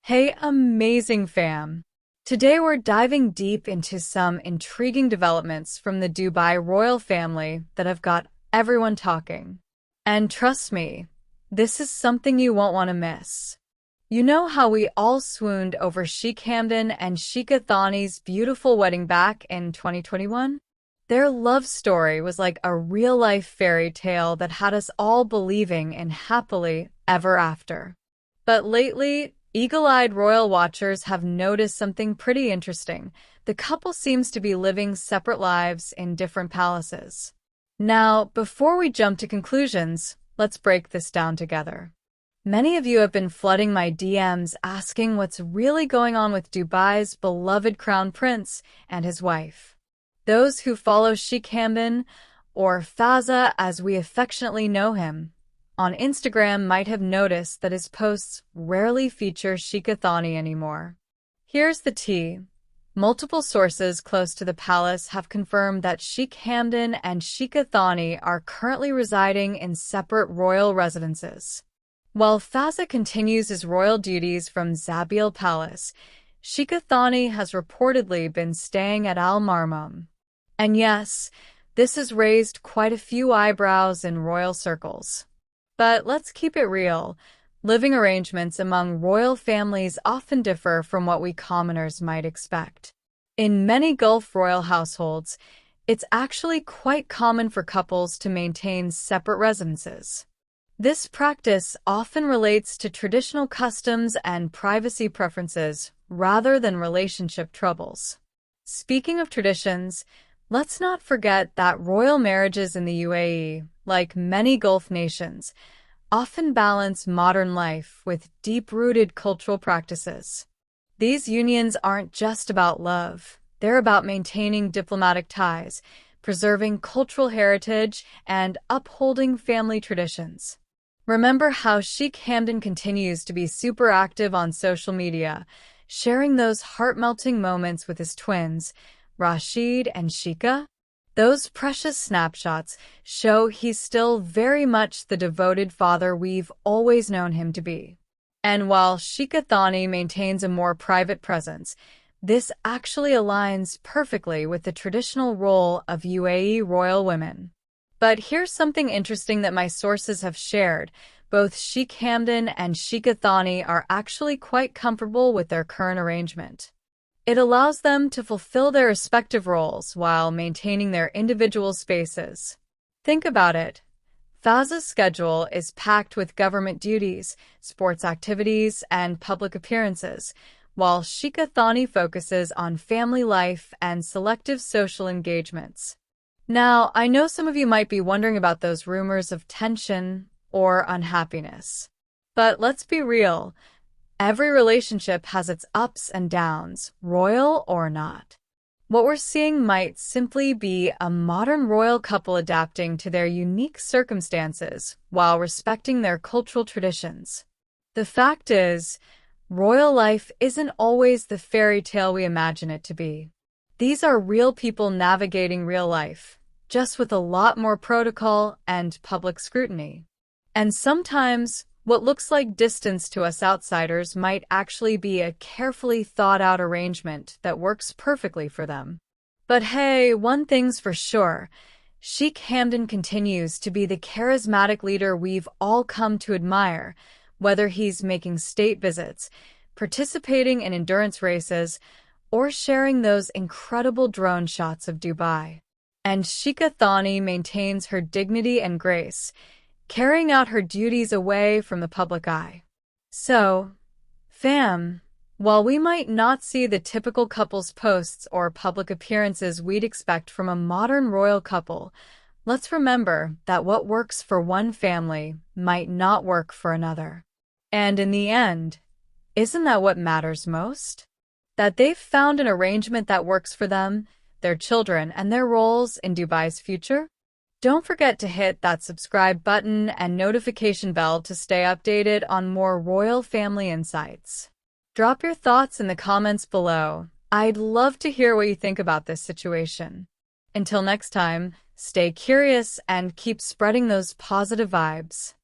Hey, amazing fam! Today we're diving deep into some intriguing developments from the Dubai royal family that have got everyone talking. And trust me, this is something you won't want to miss. You know how we all swooned over Sheikh Hamdan and Sheikha Thani's beautiful wedding back in 2021? Their love story was like a real-life fairy tale that had us all believing in happily ever after. But lately, eagle-eyed royal watchers have noticed something pretty interesting. The couple seems to be living separate lives in different palaces. Now, before we jump to conclusions, let's break this down together. Many of you have been flooding my DMs asking what's really going on with Dubai's beloved crown prince and his wife. Those who follow Sheikh Hamdan, or Fazza as we affectionately know him, on Instagram might have noticed that his posts rarely feature Sheikha Thani anymore. Here's the tea. Multiple sources close to the palace have confirmed that Sheikh Hamdan and Sheikha Thani are currently residing in separate royal residences. While Fazza continues his royal duties from Zabil Palace, Sheikha Thani has reportedly been staying at Al Marmum. And yes, this has raised quite a few eyebrows in royal circles. But let's keep it real. Living arrangements among royal families often differ from what we commoners might expect. In many Gulf royal households, it's actually quite common for couples to maintain separate residences. This practice often relates to traditional customs and privacy preferences rather than relationship troubles. Speaking of traditions, let's not forget that royal marriages in the UAE, like many Gulf nations, often balance modern life with deep-rooted cultural practices. These unions aren't just about love. They're about maintaining diplomatic ties, preserving cultural heritage, and upholding family traditions. Remember how Sheikh Hamdan continues to be super active on social media, sharing those heart-melting moments with his twins, Rashid and Sheikha? Those precious snapshots show he's still very much the devoted father we've always known him to be. And while Sheikha Thani maintains a more private presence, this actually aligns perfectly with the traditional role of UAE royal women. But here's something interesting that my sources have shared. Both Sheikh Hamdan and Sheikha Thani are actually quite comfortable with their current arrangement. It allows them to fulfill their respective roles while maintaining their individual spaces. Think about it. Fazza's schedule is packed with government duties, sports activities, and public appearances, while Sheikha Thani focuses on family life and selective social engagements. Now, I know some of you might be wondering about those rumors of tension or unhappiness. But let's be real. Every relationship has its ups and downs, royal or not. What we're seeing might simply be a modern royal couple adapting to their unique circumstances while respecting their cultural traditions. The fact is, royal life isn't always the fairy tale we imagine it to be. These are real people navigating real life, just with a lot more protocol and public scrutiny. And sometimes, what looks like distance to us outsiders might actually be a carefully thought-out arrangement that works perfectly for them. But hey, one thing's for sure, Sheikh Hamdan continues to be the charismatic leader we've all come to admire, whether he's making state visits, participating in endurance races, or sharing those incredible drone shots of Dubai. And Sheikha Thani maintains her dignity and grace, carrying out her duties away from the public eye. So, fam, while we might not see the typical couple's posts or public appearances we'd expect from a modern royal couple, let's remember that what works for one family might not work for another. And in the end, isn't that what matters most? That they've found an arrangement that works for them, their children, and their roles in Dubai's future? Don't forget to hit that subscribe button and notification bell to stay updated on more royal family insights. Drop your thoughts in the comments below. I'd love to hear what you think about this situation. Until next time, stay curious and keep spreading those positive vibes.